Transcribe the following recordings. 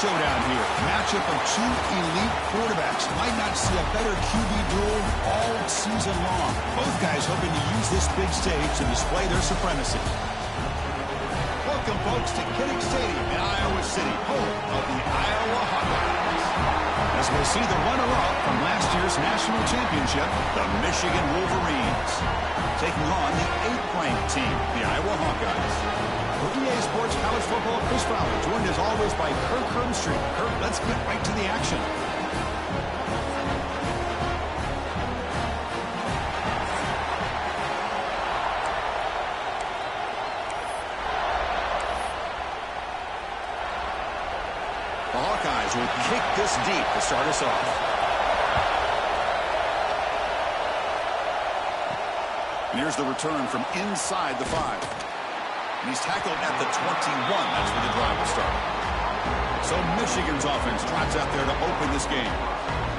showdown here. Matchup of two elite quarterbacks. Might not see a better QB duel all season long. Both guys hoping to use this big stage to display their supremacy. Welcome, folks, to Kinnick Stadium in Iowa City, home of the Iowa Hawkeyes. As we'll see the runner-up from last year's national championship, the Michigan Wolverines, taking on the 8th-ranked team, the Iowa Hawkeyes. For EA Sports College Football, Chris Fowler, joined as always by Kirk Hermstreet. Kirk, let's get right to the action. The Hawkeyes will kick this deep to start us off. And here's the return from inside the 5. And he's tackled at the 21. That's where the drive will start. So Michigan's offense trots out there to open this game.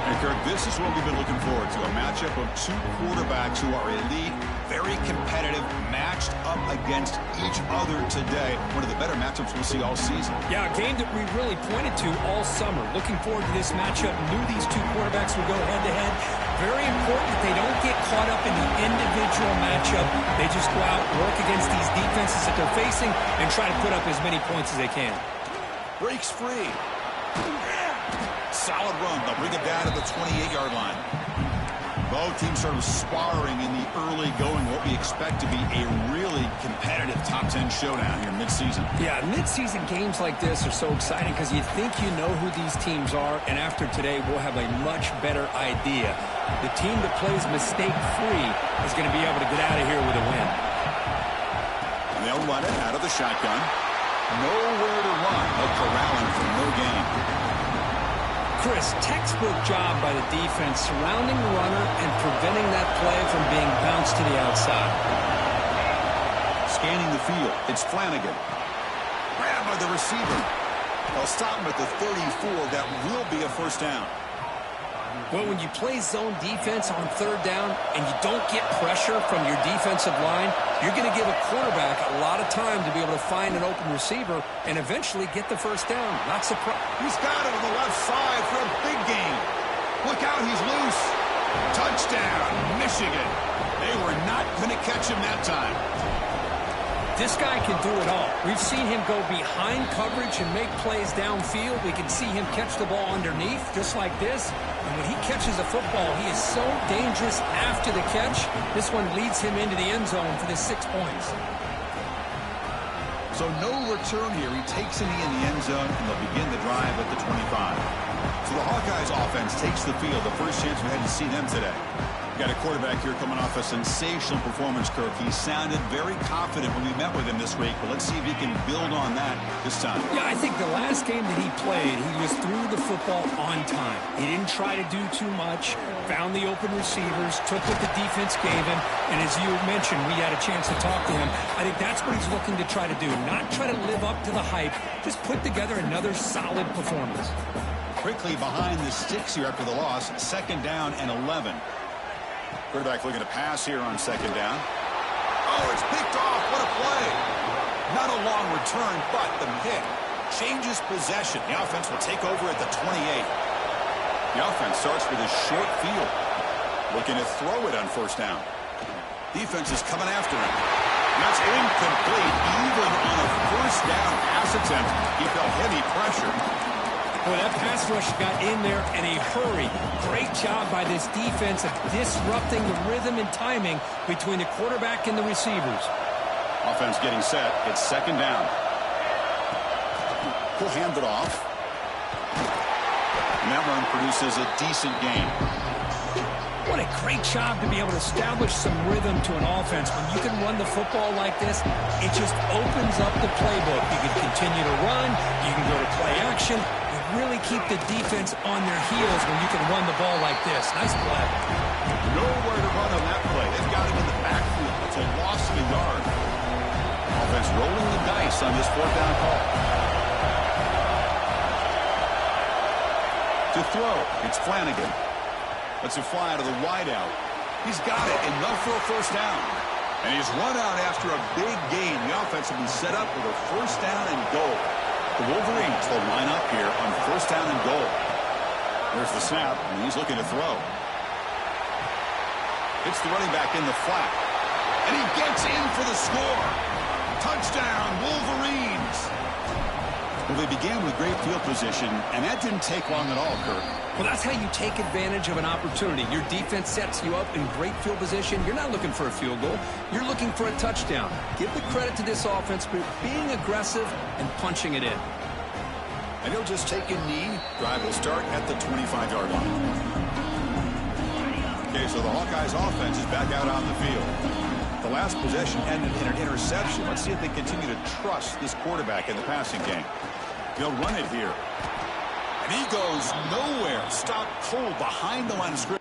And Kirk, this is what we've been looking forward to. A matchup of two quarterbacks who are elite, very competitive, matched up against each other today. One of the better matchups we'll see all season. Yeah, a game that we really pointed to all summer. Looking forward to this matchup. Knew these two quarterbacks would go head-to-head. Very important that they don't get caught up in the individual matchup. They just go out, work against these defenses that they're facing, and try to put up as many points as they can. Breaks free. Solid run. They'll bring it down to the 28-yard line. Both teams sort of sparring in the early going, what we expect to be a really competitive top 10 showdown here mid-season. Yeah, mid-season games like this are so exciting because you think you know who these teams are, and after today we'll have a much better idea. The team that plays mistake-free is going to be able to get out of here with a win. And they'll run it out of the shotgun. Nowhere to run, but corralling for no gain. Chris, textbook job by the defense surrounding the runner and preventing that play from being bounced to the outside. Scanning the field, it's Flanagan. Grabbed by the receiver. They'll stop him at the 34. That will be a first down. Well, when you play zone defense on third down and you don't get pressure from your defensive line, you're going to give a quarterback a lot of time to be able to find an open receiver and eventually get the first down. Not surprised. He's got it on the left side for a big gain. Look out, he's loose. Touchdown, Michigan. They were not going to catch him that time. This guy can do it all. We've seen him go behind coverage and make plays downfield. We can see him catch the ball underneath, just like this. And when he catches a football, he is so dangerous after the catch. This one leads him into the end zone for the 6 points. So no return here. He takes it in the end zone, and they'll begin the drive at the 25. So the Hawkeyes offense takes the field. The first chance we had to see them today. Got a quarterback here coming off a sensational performance, Kirk. He sounded very confident when we met with him this week, but let's see if he can build on that this time. Yeah, I think the last game that he played, he just threw the football on time. He didn't try to do too much, found the open receivers, took what the defense gave him, and as you mentioned, we had a chance to talk to him. I think that's what he's looking to try to do, not try to live up to the hype, just put together another solid performance. Quickly behind the sticks here after the loss, 2nd down and 11. Quarterback looking to pass here on 2nd down. Oh, it's picked off. What a play. Not a long return, but the pick changes possession. The offense will take over at the 28. The offense starts with a short field. Looking to throw it on 1st down. Defense is coming after him. That's incomplete. Even on a 1st down pass attempt, he felt heavy pressure. Well, that pass rush got in there in a hurry. Great job by this defense of disrupting the rhythm and timing between the quarterback and the receivers. Offense getting set. It's 2nd down. He'll hand it off. And that run produces a decent gain. What a great job to be able to establish some rhythm to an offense. When you can run the football like this, it just opens up the playbook. You can continue to run. You can go to play action. Really keep the defense on their heels when you can run the ball like this. Nice play. Nowhere to run on that play. They've got him in the backfield. It's a loss of a yard. Offense rolling the dice on this 4th down call. To throw, it's Flanagan. Lets it fly to the wideout. He's got it. Enough for a 1st down. And he's run out after a big gain. The offense will be set up with a 1st down and goal. The Wolverines will line up here on first down and goal. There's the snap, and he's looking to throw. It's the running back in the flat. And he gets in for the score. Touchdown, Wolverines. Well, they began with great field position, and that didn't take long at all, Kirk. Well, that's how you take advantage of an opportunity. Your defense sets you up in great field position. You're not looking for a field goal. You're looking for a touchdown. Give the credit to this offense for being aggressive and punching it in. And he'll just take a knee. Drive will start at the 25-yard line. Okay, so the Hawkeyes offense is back out on the field. The last possession ended in an interception. Let's see if they continue to trust this quarterback in the passing game. They'll run it here. And he goes nowhere. Stopped cold behind the line of scrimmage.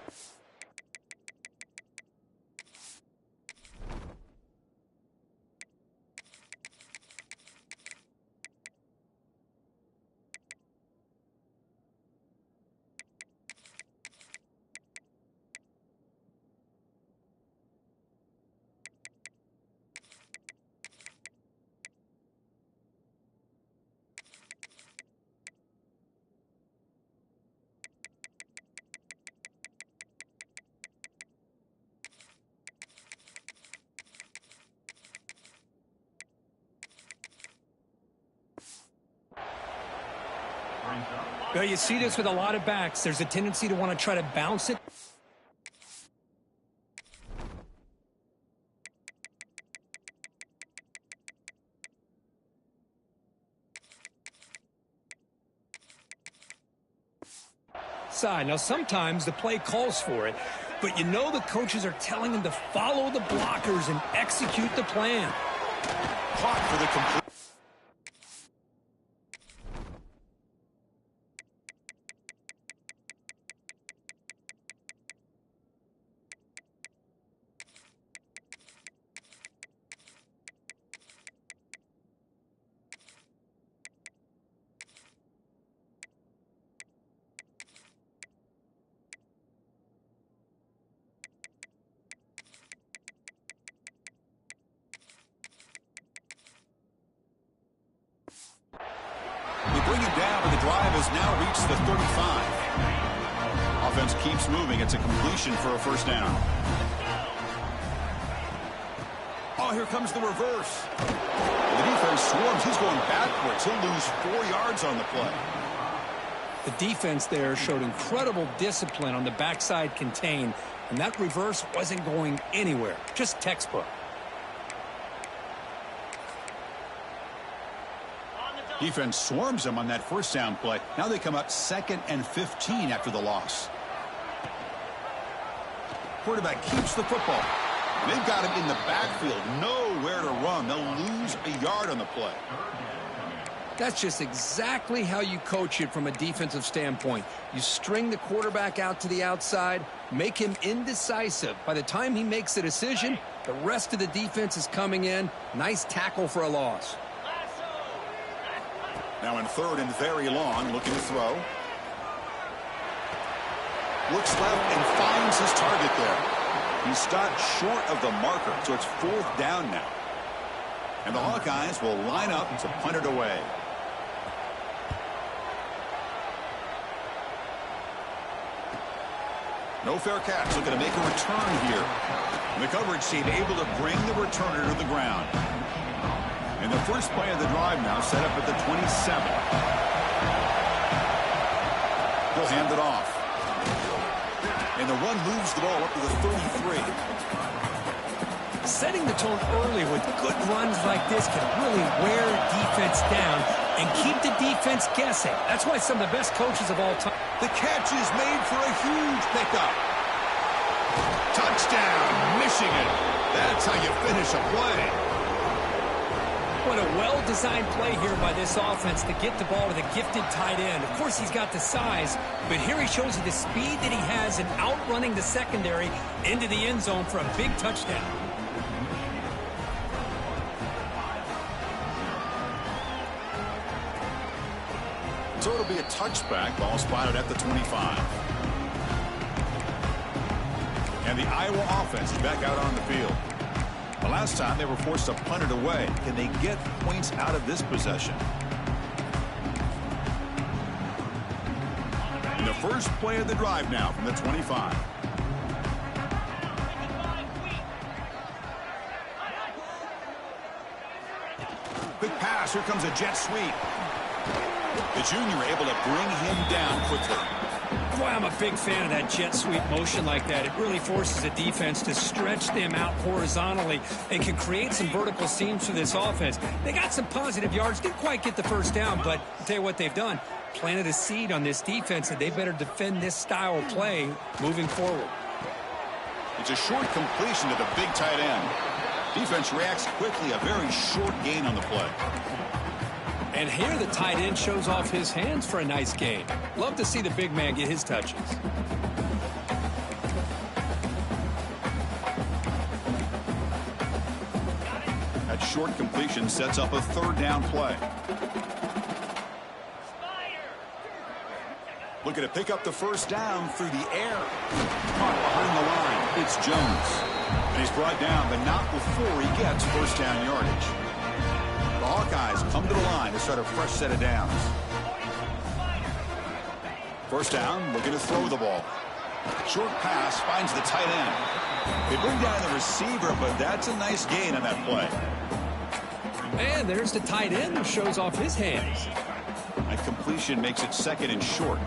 Well, you see this with a lot of backs. There's a tendency to want to try to bounce it. Now, sometimes the play calls for it, but you know the coaches are telling them to follow the blockers and execute the plan. Caught for the complete. Bring it down, and the drive has now reached the 35. Offense keeps moving. It's a completion for a first down. Oh, here comes the reverse. The defense swarms. He's going backwards. He'll lose 4 yards on the play. The defense there showed incredible discipline on the backside contain, and that reverse wasn't going anywhere. Just textbook. Defense swarms them on that first down play. Now they come up 2nd and 15 after the loss. Quarterback keeps the football. They've got him in the backfield. Nowhere to run. They'll lose a yard on the play. That's just exactly how you coach it from a defensive standpoint. You string the quarterback out to the outside, make him indecisive. By the time he makes the decision, the rest of the defense is coming in. Nice tackle for a loss. Now in 3rd and very long, looking to throw. Looks left and finds his target there. He stopped short of the marker, so it's 4th down now. And the Hawkeyes will line up to punt it away. No fair catch, looking to make a return here. The coverage team able to bring the returner to the ground. And the first play of the drive now set up at the 27. He'll hand it off. And the run moves the ball up to the 33. Setting the tone early with good runs like this can really wear defense down and keep the defense guessing. That's why some of the best coaches of all time. The catch is made for a huge pickup. Touchdown, Michigan. That's how you finish a play. What a well-designed play here by this offense to get the ball to the gifted tight end. Of course, he's got the size, but here he shows you the speed that he has in outrunning the secondary into the end zone for a big touchdown. So it'll be a touchback. Ball spotted at the 25. And the Iowa offense is back out on the field. The last time they were forced to punt it away. Can they get points out of this possession? first play of the drive now from the 25. Quick pass. Here comes a jet sweep. The junior able to bring him down quickly. Boy, I'm a big fan of that jet sweep motion like that. It really forces the defense to stretch them out horizontally and can create some vertical seams for this offense. They got some positive yards. Didn't quite get the first down, but I'll tell you what they've done. Planted a seed on this defense, and they better defend this style of play moving forward. It's a short completion to the big tight end. Defense reacts quickly. A very short gain on the play. And here the tight end shows off his hands for a nice gain. Love to see the big man get his touches. That short completion sets up a third down play. Looking to pick up the first down through the air. Caught behind the line. It's Jones. And he's brought down, but not before he gets first down yardage. The Hawkeyes come to the line to start a fresh set of downs. First down, looking to throw the ball. Short pass finds the tight end. They bring down the receiver, but that's a nice gain on that play. And there's the tight end who shows off his hands. That completion makes it second and short.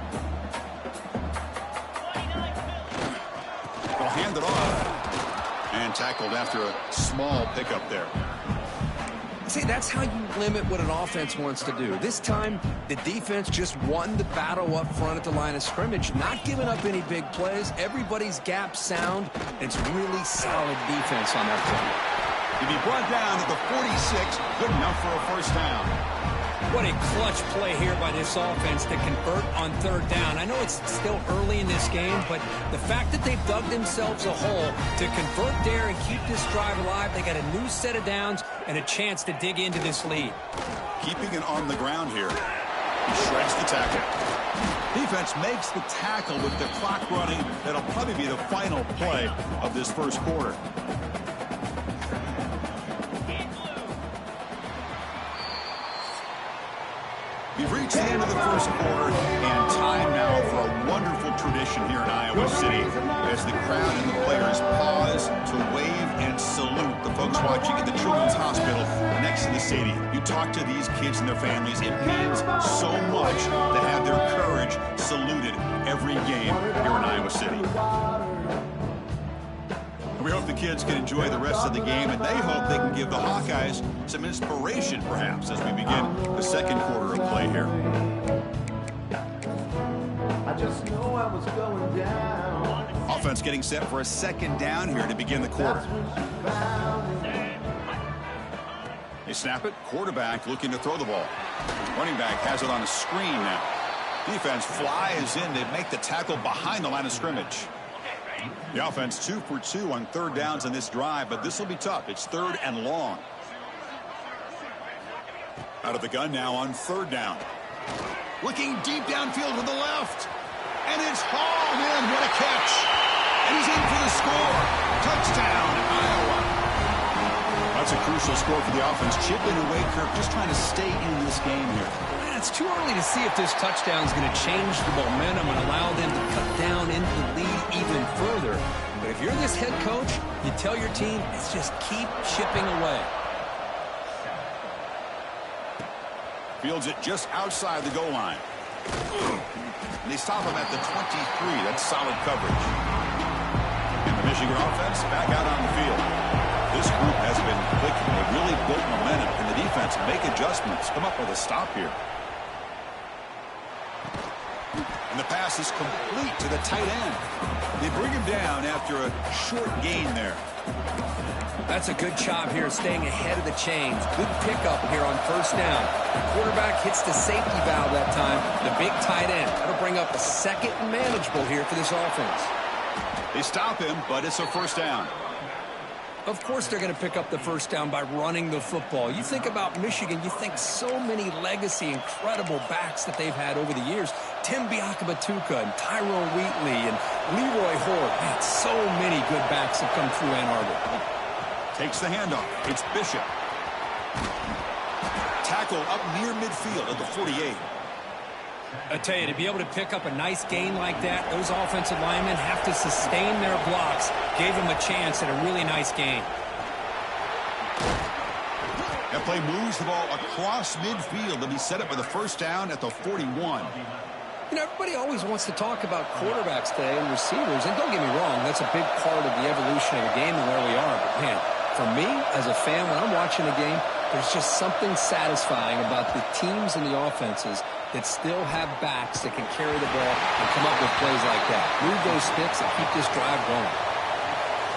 They'll hand it off. And tackled after a small pickup there. See, that's how you limit what an offense wants to do. This time, the defense just won the battle up front at the line of scrimmage, not giving up any big plays. Everybody's gap sound. It's really solid defense on that play. To be brought down at the 46, good enough for a first down. What a clutch play here by this offense to convert on third down. I know it's still early in this game, but the fact that they've dug themselves a hole to convert there and keep this drive alive, they got a new set of downs and a chance to dig into this lead. Keeping it on the ground here. He shreds the tackle. Defense makes the tackle with the clock running. That'll probably be the final play of this first quarter. We've reached the end of the first quarter, and time now for a wonderful tradition here in Iowa City as the crowd and the players pause to wave and salute the folks watching at the Children's Hospital next to the stadium. You talk to these kids and their families, it means so much to have their courage saluted every game here in Iowa City. We hope the kids can enjoy the rest of the game, and they hope they can give the Hawkeyes some inspiration, perhaps, as we begin the second quarter of play here. I just know I was going down. Offense getting set for a second down here to begin the quarter. They snap it. Quarterback looking to throw the ball. Running back has it on a screen now. Defense flies in to make the tackle behind the line of scrimmage. The offense 2 for 2 on third downs in this drive, but this will be tough. It's third and long. Out of the gun now on third down. Looking deep downfield to the left. And it's hauled in. What a catch. And he's in for the score. Touchdown, Iowa. That's a crucial score for the offense. Chipping away, Kirk, just trying to stay in this game here. It's too early to see if this touchdown is going to change the momentum and allow them to cut down into the lead even further. But if you're this head coach, you tell your team, it's just keep chipping away. Fields it just outside the goal line. And they stop him at the 23. That's solid coverage. And the Michigan offense back out on the field. This group has been clicking. They really built momentum. And the defense make adjustments. Come up with a stop here. And the pass is complete to the tight end. They bring him down after a short gain there. That's a good job here, staying ahead of the chains. Good pickup here on first down. The quarterback hits the safety valve that time. The big tight end. That'll bring up a second and manageable here for this offense. They stop him, but it's a first down. Of course they're going to pick up the first down by running the football. You think about Michigan, you think so many legacy, incredible backs that they've had over the years. Tim Biakabatuka and Tyrone Wheatley and Leroy Horde. Man, so many good backs have come through Ann Arbor. Takes the handoff. It's Bishop. Tackle up near midfield at the 48. I tell you, to be able to pick up a nice gain like that, those offensive linemen have to sustain their blocks. Gave them a chance at a really nice gain. That play moves the ball across midfield to be set up with a first down at the 41. You know, everybody always wants to talk about quarterbacks today and receivers, and don't get me wrong, that's a big part of the evolution of the game and where we are. But, man, for me, as a fan, when I'm watching a game, there's just something satisfying about the teams and the offenses that still have backs that can carry the ball and come up with plays like that. Move those sticks and keep this drive going.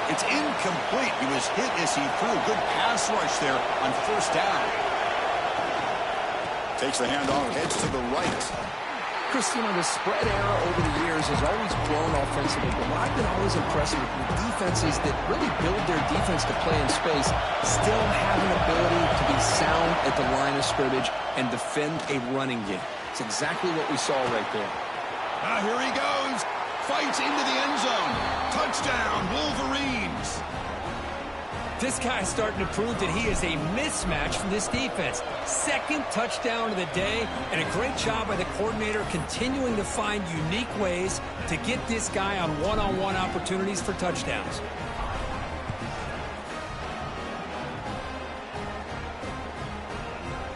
It's incomplete. He was hit as he threw. Good pass rush there on first down. Takes the handoff, heads to the right. Chris, you know, the spread era over the years has always grown offensively, but what I've been always impressed with defenses that really build their defense to play in space still have an ability to be sound at the line of scrimmage and defend a running game. It's exactly what we saw right there. Here he goes. Fights into the end zone. Touchdown, Wolverines. This guy's starting to prove that he is a mismatch for this defense. Second touchdown of the day, and a great job by the coordinator continuing to find unique ways to get this guy on one-on-one opportunities for touchdowns.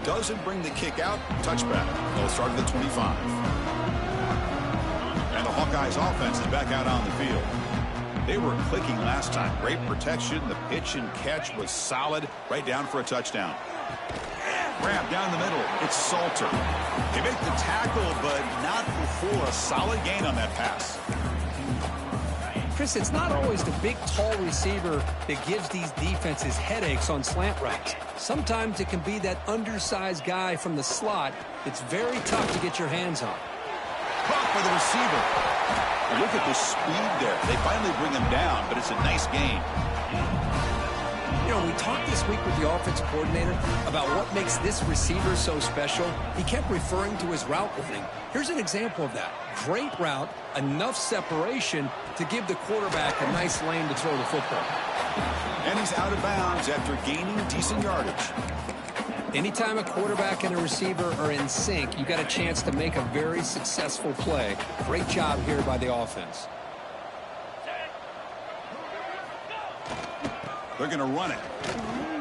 Doesn't bring the kick out. Touchback. They'll start at the 25. And the Hawkeyes offense is back out on the field. They were clicking last time. Great protection. The pitch and catch was solid. Right down for a touchdown. Grab down the middle. It's Salter. They make the tackle, but not before a solid gain on that pass. Chris, it's not always the big, tall receiver that gives these defenses headaches on slant routes. Sometimes it can be that undersized guy from the slot. It's very tough to get your hands on. Caught by the receiver. And look at the speed there. They finally bring him down, but it's a nice gain. You know, we talked this week with the offensive coordinator about what makes this receiver so special. He kept referring to his route running. Here's an example of that. Great route, enough separation to give the quarterback a nice lane to throw the football. And he's out of bounds after gaining decent yardage. Anytime a quarterback and a receiver are in sync, you got a chance to make a very successful play. Great job here by the offense. They're going to run it.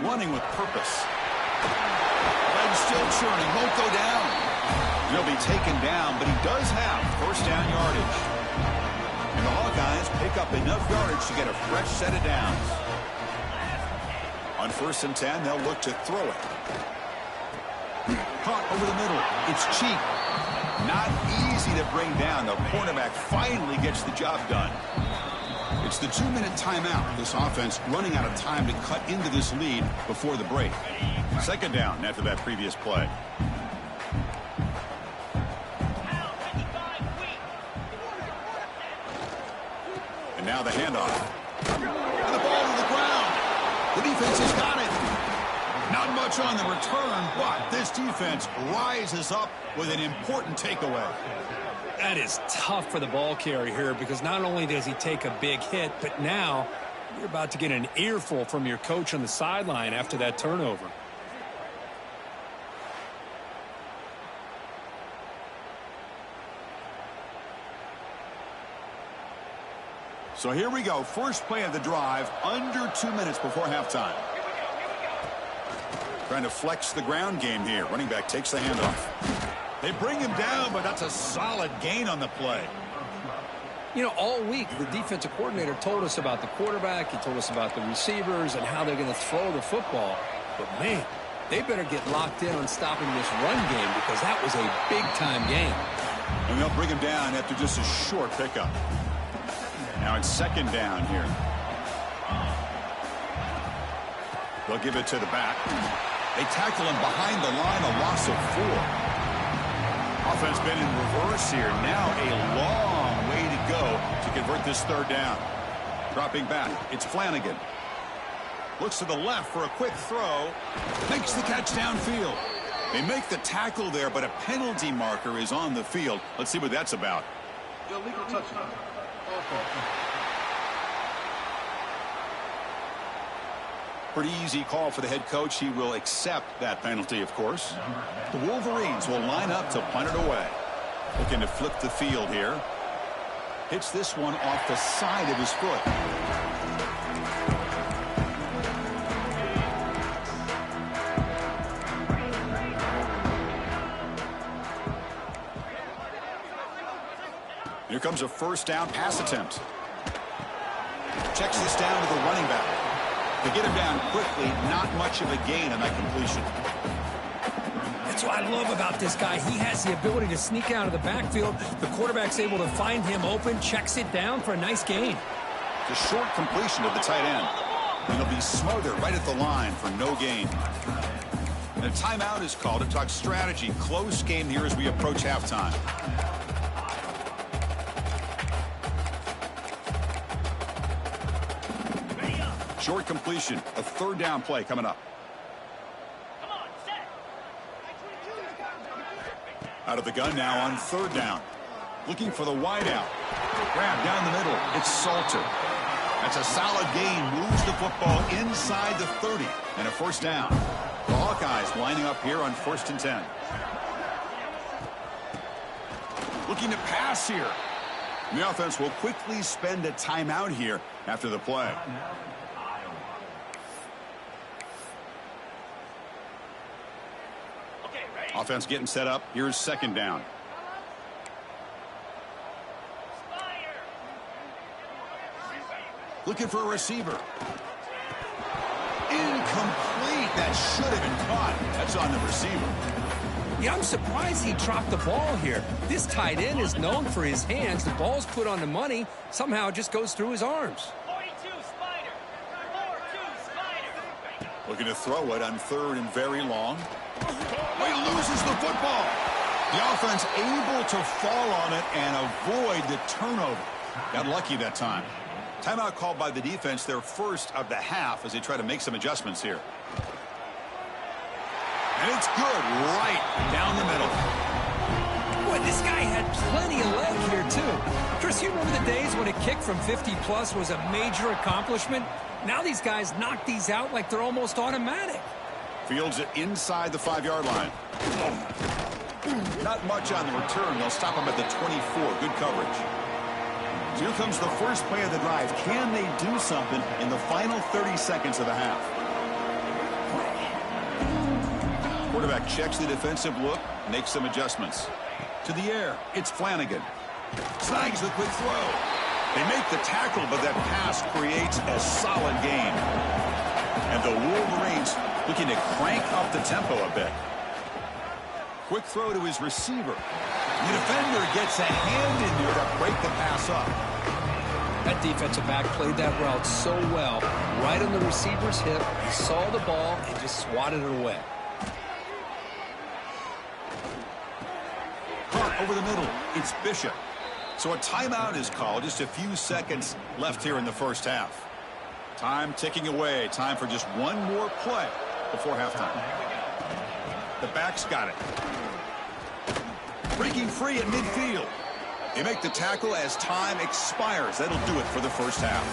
Running with purpose. Legs still churning. Won't go down. He'll be taken down, but he does have first down yardage. And the Hawkeyes pick up enough yardage to get a fresh set of downs. On 1st and 10, they'll look to throw it. Caught over the middle. It's cheap. Not easy to bring down. The cornerback finally gets the job done. It's the 2-minute timeout. This offense running out of time to cut into this lead before the break. Second down after that previous play. And now the handoff. And the ball to the ground. The defense has got it. Not much on the return, but this defense rises up with an important takeaway. That is tough for the ball carrier here because not only does he take a big hit, but now you're about to get an earful from your coach on the sideline after that turnover. So here we go. First play of the drive, under 2 minutes before halftime. Trying to flex the ground game here. Running back takes the handoff. They bring him down, but that's a solid gain on the play. You know, all week, the defensive coordinator told us about the quarterback. He told us about the receivers and how they're going to throw the football. But, man, they better get locked in on stopping this run game because that was a big-time game. And they'll bring him down after just a short pickup. Now it's second down here. They'll give it to the back. They tackle him behind the line, a loss of 4. Offense been in reverse here. Now a long way to go to convert this third down. Dropping back, it's Flanagan. Looks to the left for a quick throw. Makes the catch downfield. They make the tackle there, but a penalty marker is on the field. Let's see what that's about. Illegal touchdown. Pretty easy call for the head coach. He will accept that penalty, of course. The Wolverines will line up to punt it away. Looking to flip the field here. Hits this one off the side of his foot. Here comes a first down pass attempt. Checks this down to the running back. To get him down quickly, not much of a gain on that completion. That's what I love about this guy. He has the ability to sneak out of the backfield. The quarterback's able to find him open, checks it down for a nice gain. The short completion of the tight end. And he'll be smothered right at the line for no gain. And a timeout is called to talk strategy. Close game here as we approach halftime. Short completion, a third down play coming up. Out of the gun now on third down. Looking for the wide out. Grab down the middle. It's Salter. That's a solid gain. Moves the football inside the 30. And a first down. The Hawkeyes lining up here on 1st and 10. Looking to pass here. The offense will quickly spend a timeout here after the play. Offense getting set up. Here's second down. Looking for a receiver. Incomplete. That should have been caught. That's on the receiver. Yeah, I'm surprised he dropped the ball here. This tight end is known for his hands. The ball's put on the money. Somehow it just goes through his arms. 42 Spider. 4-2 Spider. Looking to throw it on third and very long. Oh, he loses the football. The offense able to fall on it and avoid the turnover. Got lucky that time. Timeout called by the defense, their first of the half, as they try to make some adjustments here. And it's good right down the middle. Boy, this guy had plenty of leg here, too. Chris, you remember the days when a kick from 50-plus was a major accomplishment? Now these guys knock these out like they're almost automatic. Fields it inside the 5-yard line. Not much on the return. They'll stop him at the 24. Good coverage. So here comes the first play of the drive. Can they do something in the final 30 seconds of the half? Quarterback checks the defensive look, makes some adjustments. To the air, it's Flanagan. Snags the quick throw. They make the tackle, but that pass creates a solid gain. And the Wolverines looking to crank up the tempo a bit. Quick throw to his receiver. The defender gets a hand in there to break the pass up. That defensive back played that route so well. Right on the receiver's hip, he saw the ball and just swatted it away. Caught over the middle. It's Bishop. So a timeout is called. Just a few seconds left here in the first half. Time ticking away. Time for just one more play before halftime. The back's got it. Breaking free at midfield. They make the tackle as time expires. That'll do it for the first half.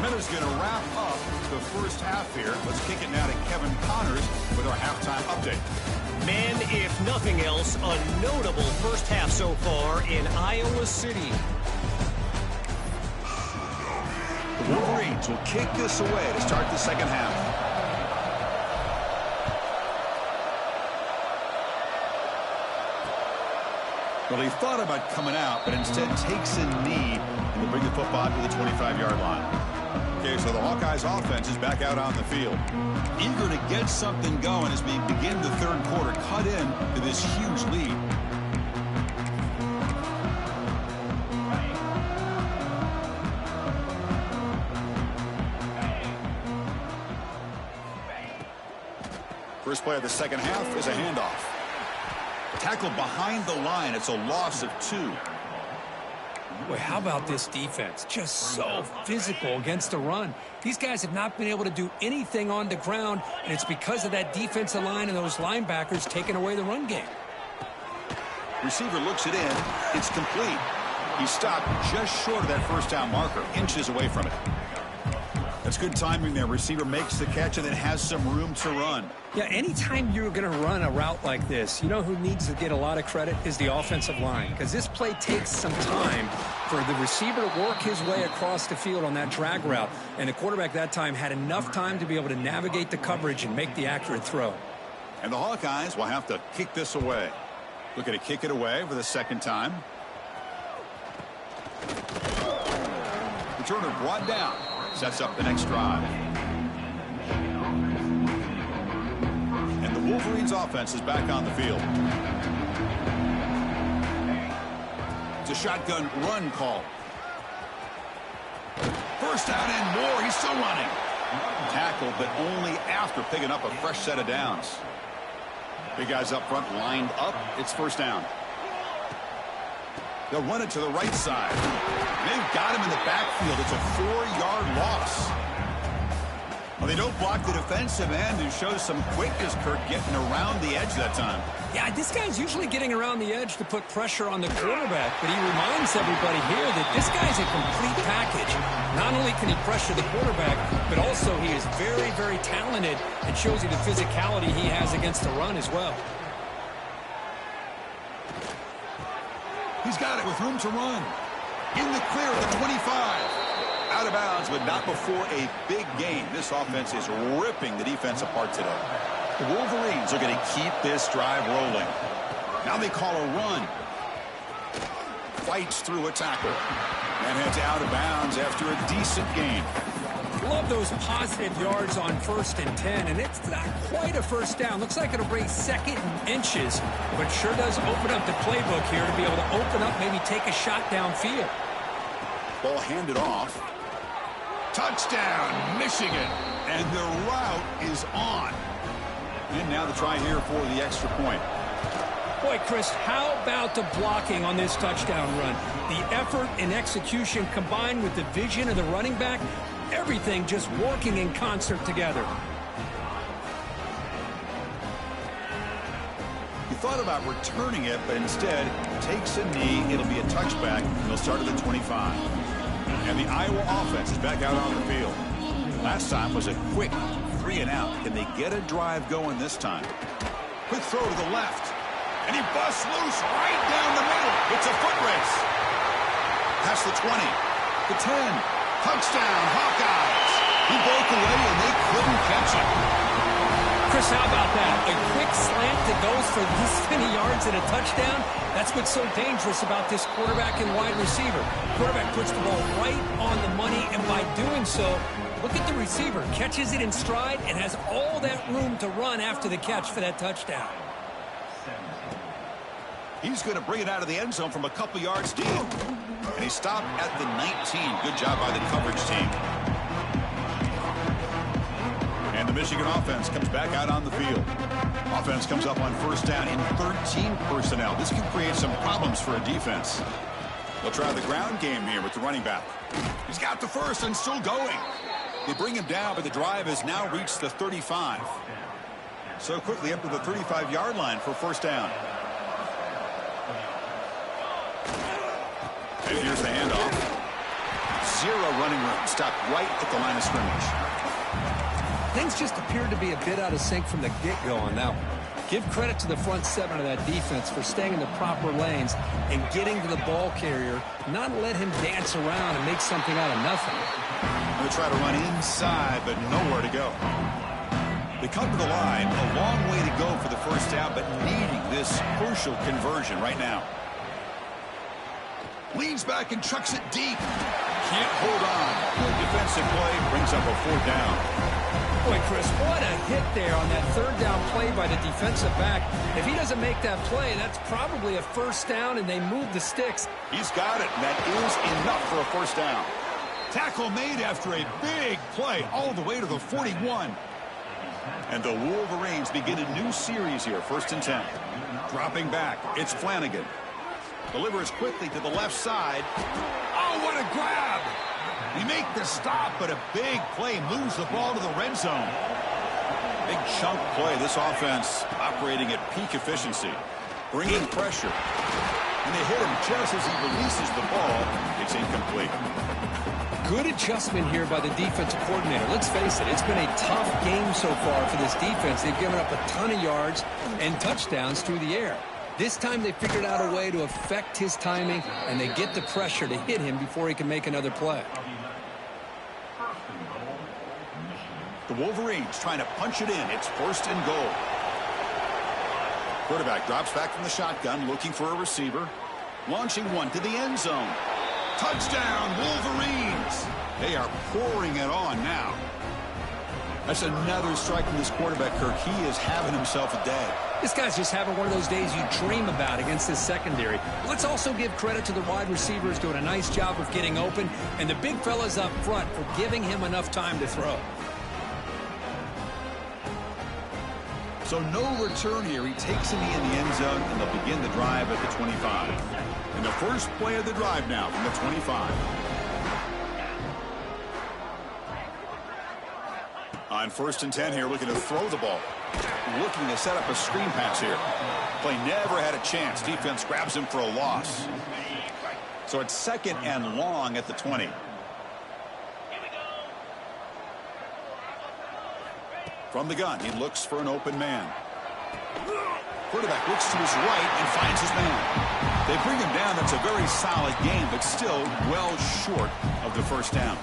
Miller's going to wrap up the first half here. Let's kick it now to Kevin Connors with our halftime update. Man, if nothing else, a notable first half so far in Iowa City. The Wolverines will kick this away to start the second half. Well, he thought about coming out, but instead takes a knee and will bring the football to the 25-yard line. Okay, so the Hawkeyes offense is back out on the field. Eager to get something going as we begin the third quarter, cut in to this huge lead. First play of the second half is a handoff. Tackle behind the line. It's a loss of 2. Boy, how about this defense? Just so physical against the run. These guys have not been able to do anything on the ground, and it's because of that defensive line and those linebackers taking away the run game. Receiver looks it in. It's complete. He stopped just short of that first down marker, inches away from it. That's good timing there. Receiver makes the catch and then has some room to run. Yeah, anytime you're going to run a route like this, you know who needs to get a lot of credit is the offensive line, because this play takes some time for the receiver to work his way across the field on that drag route, and the quarterback that time had enough time to be able to navigate the coverage and make the accurate throw. And the Hawkeyes will have to kick this away. Looking to kick it away for the second time. Returner brought down. Sets up the next drive. And the Wolverines offense is back on the field. It's a shotgun run call. First down and more. He's still running. Tackle, but only after picking up a fresh set of downs. Big guys up front lined up. It's first down. They'll run it to the right side. They've got him in the backfield. It's a 4-yard loss. Well, they don't block the defensive end, who shows some quickness, Kirk, getting around the edge that time. Yeah, this guy's usually getting around the edge to put pressure on the quarterback, but he reminds everybody here that this guy's a complete package. Not only can he pressure the quarterback, but also he is very, very talented and shows you the physicality he has against the run as well. He's got it with room to run. In the clear at the 25. Out of bounds, but not before a big game. This offense is ripping the defense apart today. The Wolverines are going to keep this drive rolling. Now they call a run. Fights through a tackle. And heads out of bounds after a decent gain. Love those positive yards on 1st and 10, and it's not quite a first down. Looks like it'll bring 2nd and inches, but sure does open up the playbook here to be able to open up, maybe take a shot downfield. Ball handed off. Touchdown, Michigan. And the route is on. And now the try here for the extra point. Boy, Chris, how about the blocking on this touchdown run? The effort and execution combined with the vision of the running back, everything just working in concert together. He thought about returning it, but instead takes a knee. It'll be a touchback. He'll start at the 25. And the Iowa offense is back out on the field. Last time was a quick 3-and-out. Can they get a drive going this time? Quick throw to the left. And he busts loose right down the middle. It's a foot race. Past the 20. The 10. Touchdown, Hawkeyes. He broke away and they couldn't catch him. Chris, how about that? A quick slant that goes for this many yards and a touchdown. That's what's so dangerous about this quarterback and wide receiver. Quarterback puts the ball right on the money, and by doing so, look at the receiver. Catches it in stride and has all that room to run after the catch for that touchdown. He's going to bring it out of the end zone from a couple yards deep. And he stopped at the 19. Good job by the coverage team. And the Michigan offense comes back out on the field. Offense comes up on first down in 13 personnel. This can create some problems for a defense. They'll try the ground game here with the running back. He's got the first and still going. They bring him down, but the drive has now reached the 35. So quickly up to the 35-yard line for first down. And here's the handoff. Zero running room. Stopped right at the line of scrimmage. Things just appeared to be a bit out of sync from the get-go on that one. Give credit to the front 7 of that defense for staying in the proper lanes and getting to the ball carrier, not let him dance around and make something out of nothing. They'll try to run inside, but nowhere to go. They come to the line, a long way to go for the first down, but needing this crucial conversion right now. Leans back and chucks it deep. Can't hold on. Good defensive play brings up a 4th down. Boy, Chris, what a hit there on that 3rd down play by the defensive back. If he doesn't make that play, that's probably a first down, and they move the sticks. He's got it, and that is enough for a first down. Tackle made after a big play all the way to the 41. And the Wolverines begin a new series here, 1st and 10. Dropping back, it's Flanagan. Delivers quickly to the left side. Oh, what a grab! He make the stop, but a big play moves the ball to the red zone. Big chunk play. This offense operating at peak efficiency. Bringing pressure. And they hit him just as he releases the ball. It's incomplete. Good adjustment here by the defensive coordinator. Let's face it, it's been a tough game so far for this defense. They've given up a ton of yards and touchdowns through the air. This time they figured out a way to affect his timing, and they get the pressure to hit him before he can make another play. The Wolverines trying to punch it in. It's 1st and goal. Quarterback drops back from the shotgun, looking for a receiver. Launching one to the end zone. Touchdown, Wolverines! They are pouring it on now. That's another strike from this quarterback, Kirk. He is having himself a day. This guy's just having one of those days you dream about against this secondary. Let's also give credit to the wide receivers doing a nice job of getting open, and the big fellas up front for giving him enough time to throw. So no return here. He takes it in the end zone, and they'll begin the drive at the 25. And the first play of the drive now from the 25. On 1st and 10 here, looking to throw the ball. Looking to set up a screen pass here. Play never had a chance. Defense grabs him for a loss. So it's 2nd and long at the 20. From the gun, he looks for an open man. Quarterback looks to his right and finds his man. They bring him down. That's a very solid game, but still well short of the first down.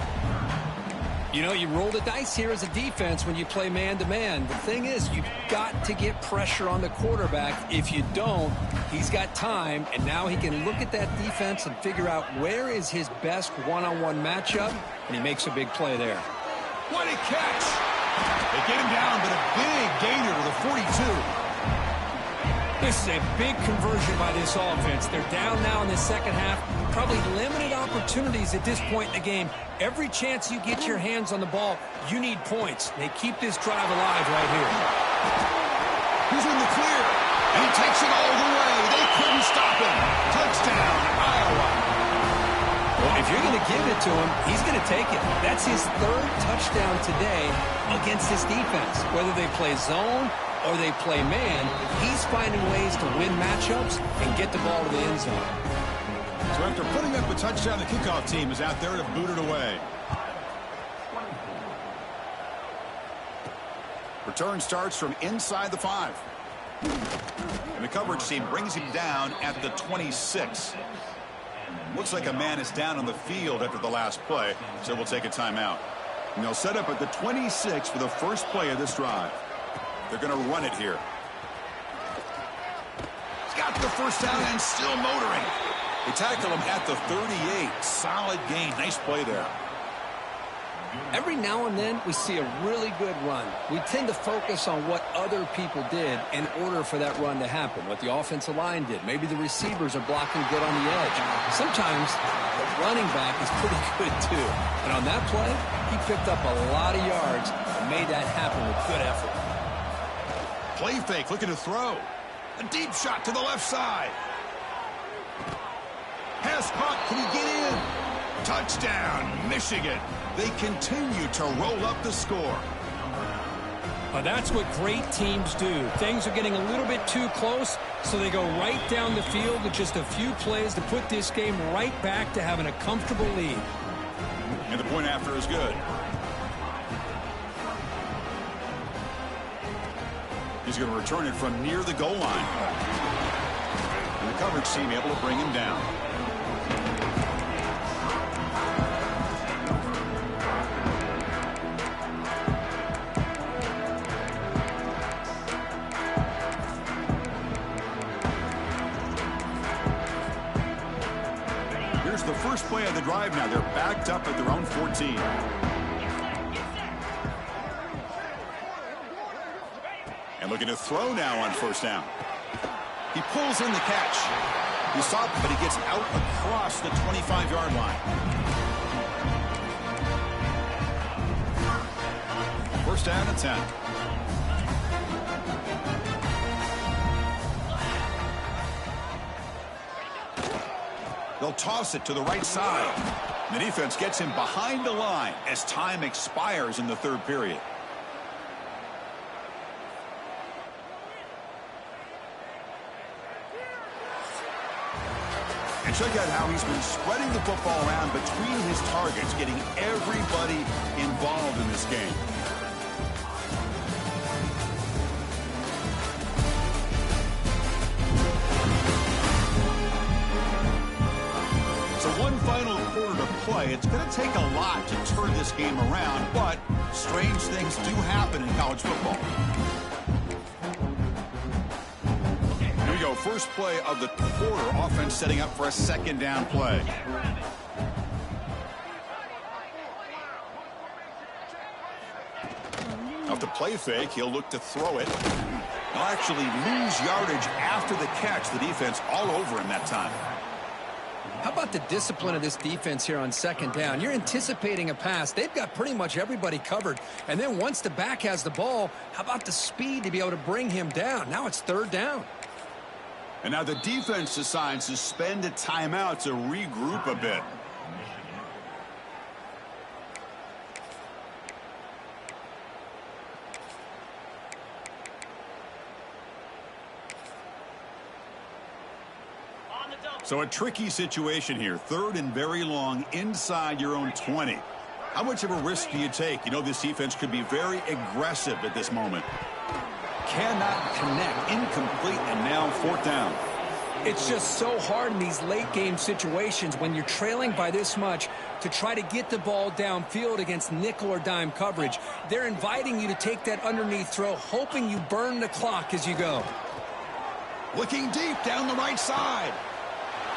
You know, you roll the dice here as a defense when you play man-to-man. The thing is, you've got to get pressure on the quarterback. If you don't, he's got time, and now he can look at that defense and figure out where is his best one-on-one matchup, and he makes a big play there. What a catch! They get him down, but a big gainer to the 42. This is a big conversion by this offense. They're down now in the second half. Probably limited opportunities at this point in the game. Every chance you get your hands on the ball, you need points. They keep this drive alive right here. He's in the clear, and he takes it all the way. They couldn't stop him. Touchdown, Iowa. Well, if you're going to give it to him, he's going to take it. That's his 3rd touchdown today against this defense. Whether they play zone or they play man, he's finding ways to win matchups and get the ball to the end zone. So after putting up a touchdown, the kickoff team is out there to boot it away. Return starts from inside the 5. And the coverage team brings him down at the 26. Looks like a man is down on the field after the last play, so we'll take a timeout. And they'll set up at the 26 for the first play of this drive. They're going to run it here. He's got the first down and still motoring. They tackle him at the 38. Solid gain. Nice play there. Every now and then we see a really good run. We tend to focus on what other people did in order for that run to happen, what the offensive line did. Maybe the receivers are blocking good on the edge. Sometimes the running back is pretty good too. And on that play, he picked up a lot of yards and made that happen with good effort. Play fake, looking to throw. A deep shot to the left side. Pass caught, can he get in? Touchdown, Michigan. They continue to roll up the score. That's what great teams do. Things are getting a little bit too close, so they go right down the field with just a few plays to put this game right back to having a comfortable lead. And the point after is good. He's going to return it from near the goal line. And the coverage team able to bring him down. Here's the first play of the drive now. They're backed up at their own 14. And looking to throw now on first down. He pulls in the catch. He stopped, but he gets out across the 25-yard line. First down and 10. They'll toss it to the right side. The defense gets him behind the line as time expires in the third period. And check out how he's been spreading the football around between his targets, getting everybody involved in this game. So one final quarter to play. It's going to take a lot to turn this game around, but strange things do happen in college football. Here we go. First play of the quarter. Offense setting up for a second down play. Off the play fake, he'll look to throw it. He'll actually lose yardage after the catch. The defense all over him that time. How about the discipline of this defense here on second down? You're anticipating a pass. They've got pretty much everybody covered. And then once the back has the ball, how about the speed to be able to bring him down? Now it's third down. And now the defense decides to spend a timeout to regroup a bit. So a tricky situation here. Third and very long inside your own 20. How much of a risk do you take? You know this defense could be very aggressive at this moment. Cannot connect. Incomplete, and now fourth down. It's just so hard in these late game situations when you're trailing by this much to try to get the ball downfield against nickel or dime coverage. They're inviting you to take that underneath throw, hoping you burn the clock as you go. Looking deep down the right side.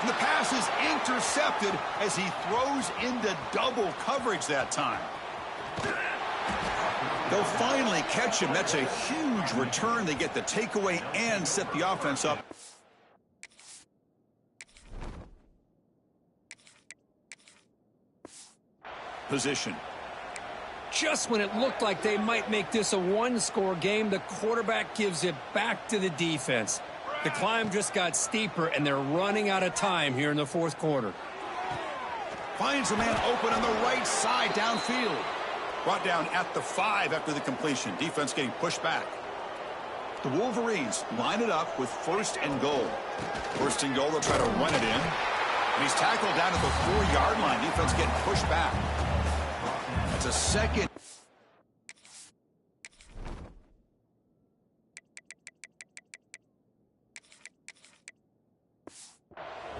And the pass is intercepted as he throws into double coverage that time. They'll finally catch him. That's a huge return. They get the takeaway and set the offense up. Position. Just when it looked like they might make this a one-score game, the quarterback gives it back to the defense. The climb just got steeper, and they're running out of time here in the fourth quarter. Finds a man open on the right side downfield. Brought down at the 5 after the completion. Defense getting pushed back. The Wolverines line it up with first and goal. First and goal, they'll try to run it in. And he's tackled down at the 4-yard line. Defense getting pushed back. That's a second.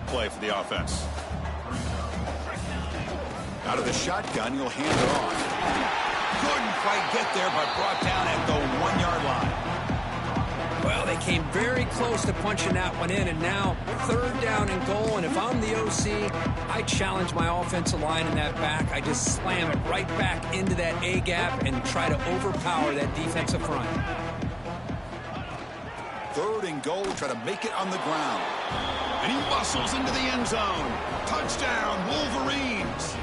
Play for the offense. Out of the shotgun, he'll hand it off. Couldn't quite get there, but brought down at the 1-yard line. Well, they came very close to punching that one in, and now third down and goal. And if I'm the OC, I challenge my offensive line in that back. I just slam it right back into that A-gap and try to overpower that defensive front. Third and goal, try to make it on the ground. And he muscles into the end zone. Touchdown, Wolverines.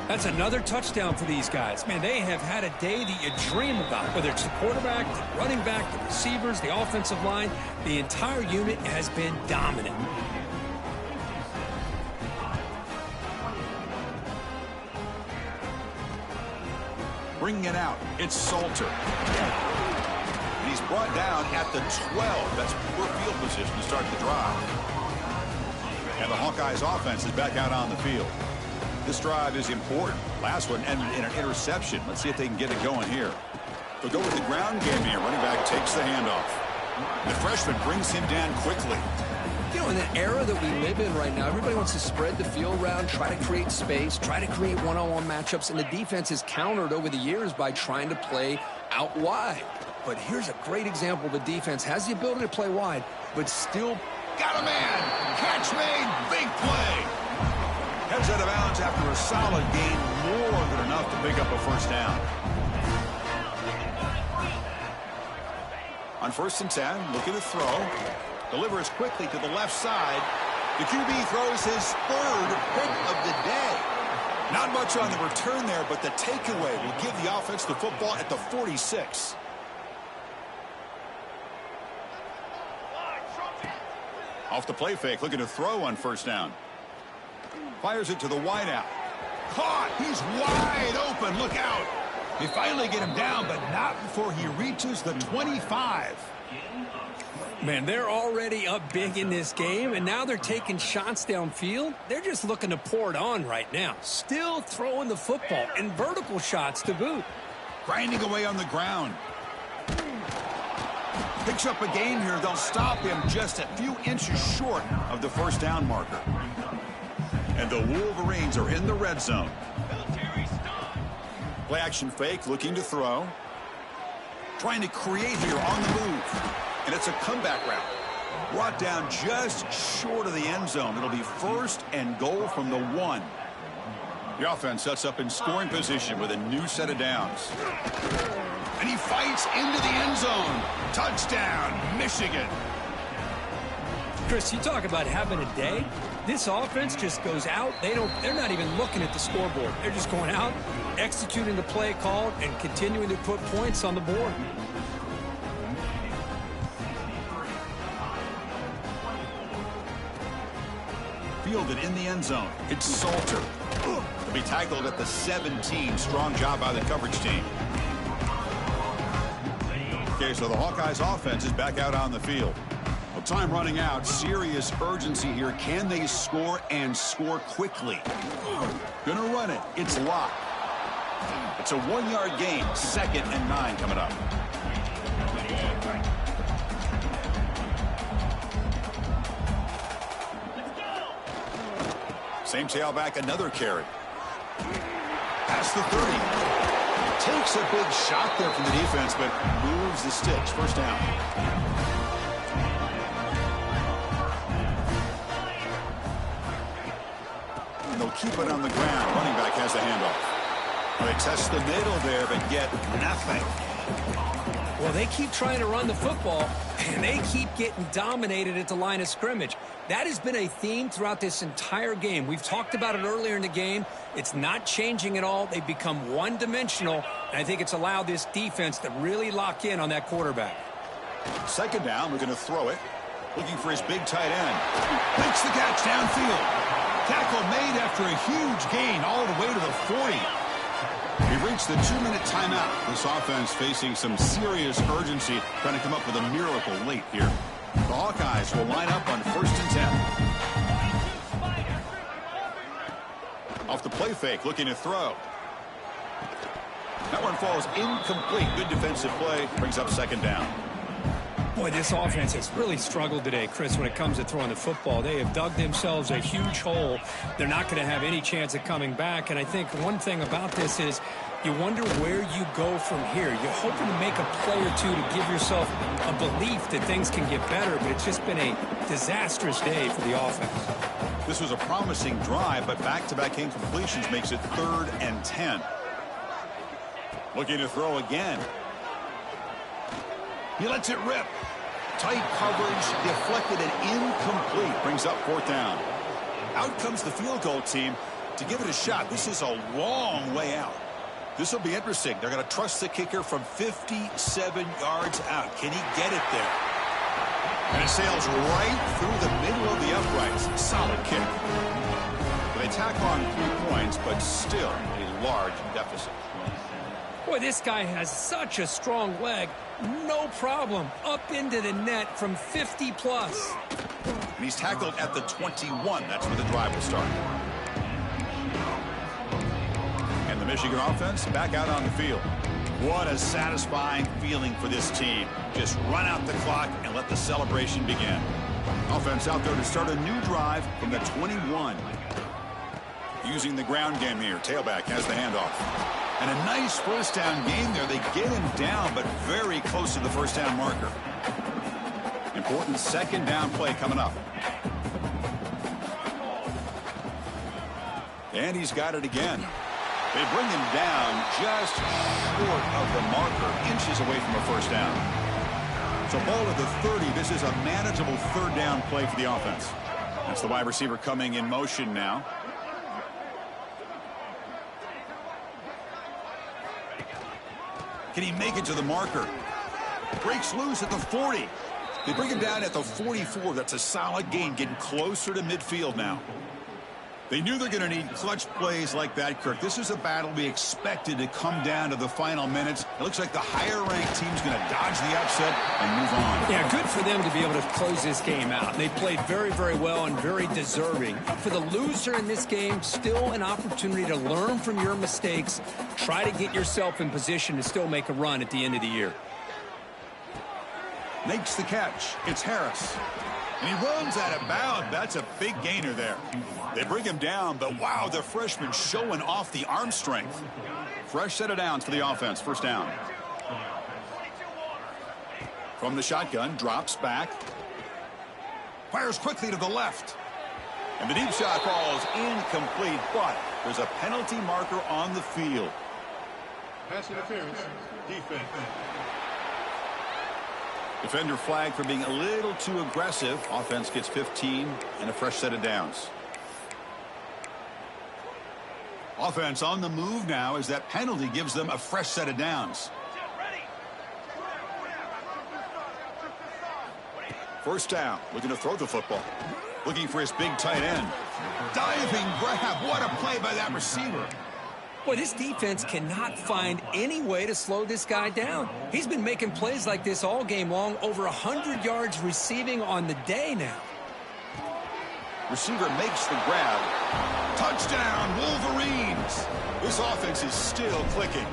That's another touchdown for these guys. Man, they have had a day that you dream about, whether it's the quarterback, the running back, the receivers, the offensive line. The entire unit has been dominant. Bringing it out, it's Salter. And he's brought down at the 12. That's poor field position to start the drive. And the Hawkeyes offense is back out on the field. This drive is important. Last one ended in an interception. Let's see if they can get it going here. They'll go with the ground game here. Running back takes the handoff. The freshman brings him down quickly. You know, in the era that we live in right now, everybody wants to spread the field around, try to create space, try to create one-on-one matchups, and the defense has countered over the years by trying to play out wide. But here's a great example. The defense has the ability to play wide, but still got a man. Catch made. Big play. Heads out of bounds after a solid gain, more than enough to pick up a first down. On 1st and 10, looking to throw. Delivers quickly to the left side. The QB throws his third pick of the day. Not much on the return there, but the takeaway will give the offense the football at the 46. Off the play fake, looking to throw on 1st down. Fires it to the wideout. Caught! He's wide open. Look out! They finally get him down, but not before he reaches the 25. Man, they're already up big in this game, and now they're taking shots downfield. They're just looking to pour it on right now. Still throwing the football, and vertical shots to boot. Grinding away on the ground. Picks up a gain here. They'll stop him just a few inches short of the first down marker. And the Wolverines are in the red zone. Play action fake, looking to throw. Trying to create here on the move. And it's a comeback route. Brought down just short of the end zone. It'll be 1st and goal from the 1. The offense sets up in scoring position with a new set of downs. And he fights into the end zone. Touchdown, Michigan. Chris, you talk about having a day. This offense just goes out. They're not even looking at the scoreboard. They're just going out, executing the play called, and continuing to put points on the board. Fielded in the end zone. It's Salter. He'll be tackled at the 17. Strong job by the coverage team. Okay, so the Hawkeyes offense is back out on the field. Well, time running out. Serious urgency here. Can they score and score quickly? Gonna run it. It's locked. It's a 1-yard gain. 2nd and 9 coming up. Same tailback, another carry. Past the 30. Takes a big shot there from the defense, but moves the sticks. First down. And they'll keep it on the ground. Running back has the handoff. Well, they test the middle there, but get nothing. Well, they keep trying to run the football, and they keep getting dominated at the line of scrimmage. That has been a theme throughout this entire game. We've talked about it earlier in the game. It's not changing at all. They've become one-dimensional, and I think it's allowed this defense to really lock in on that quarterback. 2nd down, we're going to throw it. Looking for his big tight end. Makes the catch downfield. Tackle made after a huge gain all the way to the 40. We've reached the 2-minute timeout. This offense facing some serious urgency, trying to come up with a miracle late here. The Hawkeyes will line up on 1st and 10. Off the play fake, looking to throw. That one falls incomplete. Good defensive play, brings up 2nd down. Boy, this offense has really struggled today, Chris, when it comes to throwing the football. They have dug themselves a huge hole. They're not going to have any chance of coming back. And I think one thing about this is you wonder where you go from here. You're hoping to make a play or two to give yourself a belief that things can get better, but it's just been a disastrous day for the offense. This was a promising drive, but back-to-back incompletions makes it 3rd and 10. Looking to throw again. He lets it rip. Tight coverage, deflected and incomplete. Brings up 4th down. Out comes the field goal team to give it a shot. This is a long way out. This will be interesting. They're going to trust the kicker from 57 yards out. Can he get it there? And it sails right through the middle of the uprights. Solid kick. They tack on 3 points, but still a large deficit. Boy, this guy has such a strong leg. No problem. Up into the net from 50+. And he's tackled at the 21. That's where the drive will start. And the Michigan offense back out on the field. What a satisfying feeling for this team. Just run out the clock and let the celebration begin. Offense out there to start a new drive from the 21. Using the ground game here. Tailback has the handoff. And a nice 1st down gain there. They get him down, but very close to the 1st down marker. Important 2nd down play coming up. And he's got it again. They bring him down just short of the marker, inches away from a 1st down. So ball at the 30. This is a manageable 3rd down play for the offense. That's the wide receiver coming in motion now. Can he make it to the marker? Breaks loose at the 40. They bring him down at the 44. That's a solid gain, getting closer to midfield now. They knew they're going to need clutch plays like that, Kirk. This is a battle we expected to come down to the final minutes. It looks like the higher-ranked team's going to dodge the upset and move on. Yeah, good for them to be able to close this game out. They played very, very well and very deserving. For the loser in this game, still an opportunity to learn from your mistakes. Try to get yourself in position to still make a run at the end of the year. Makes the catch. It's Harris. And he runs out of bounds. That's a big gainer there. They bring him down, but wow, the freshman showing off the arm strength. Fresh set of downs for the offense. First down. From the shotgun, drops back. Fires quickly to the left. And the deep shot falls incomplete, but there's a penalty marker on the field. Pass interference, defense. Defender flag for being a little too aggressive. Offense gets 15 and a fresh set of downs. Offense on the move now as that penalty gives them a fresh set of downs. First down, looking to throw the football. Looking for his big tight end. Diving grab. What a play by that receiver. Boy, this defense cannot find any way to slow this guy down. He's been making plays like this all game long, over 100 yards receiving on the day now. Receiver makes the grab. Touchdown, Wolverines. This offense is still clicking.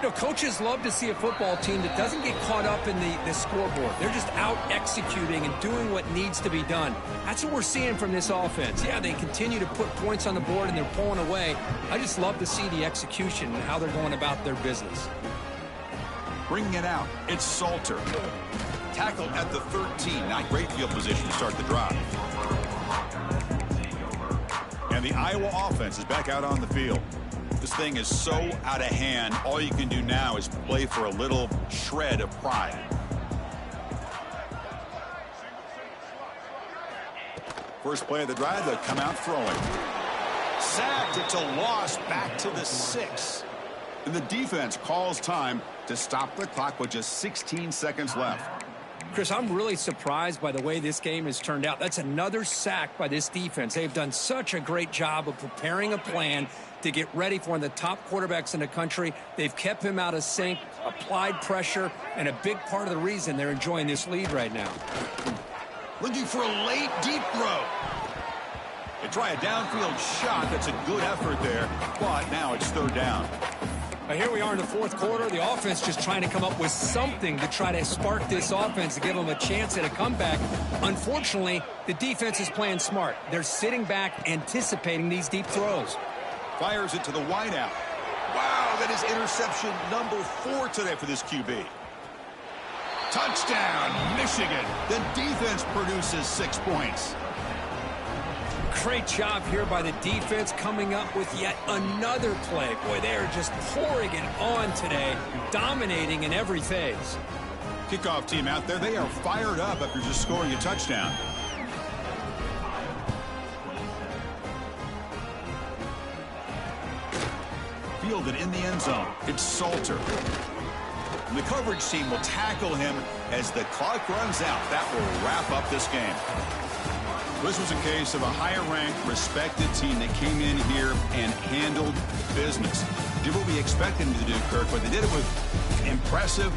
You know, coaches love to see a football team that doesn't get caught up in the scoreboard. They're just out executing and doing what needs to be done. That's what we're seeing from this offense. Yeah, they continue to put points on the board and they're pulling away. I just love to see the execution and how they're going about their business. Bringing it out, it's Salter. Tackled at the 13. Not great field position to start the drive. And the Iowa offense is back out on the field. This thing is so out of hand. All you can do now is play for a little shred of pride. First play of the drive, they'll come out throwing. Sacked, it's a loss back to the 6. And the defense calls time to stop the clock with just 16 seconds left. Chris, I'm really surprised by the way this game has turned out. That's another sack by this defense. They've done such a great job of preparing a plan to get ready for one of the top quarterbacks in the country. They've kept him out of sync, applied pressure, and a big part of the reason they're enjoying this lead right now. Looking for a late deep throw. They try a downfield shot. That's a good effort there, but now it's third down. Here we are in the fourth quarter. The offense just trying to come up with something to try to spark this offense to give them a chance at a comeback. Unfortunately, the defense is playing smart. They're sitting back, anticipating these deep throws. Fires it to the wideout. Wow, that is interception number 4 today for this QB. Touchdown, Michigan. The defense produces 6 points. Great job here by the defense coming up with yet another play. Boy, they are just pouring it on today, dominating in every phase. Kickoff team out there, they are fired up after just scoring a touchdown. Fielded in the end zone. It's Salter. And the coverage team will tackle him as the clock runs out. That will wrap up this game. This was a case of a higher-ranked, respected team that came in here and handled business. Did what we expected them to do, Kirk, but they did it with impressive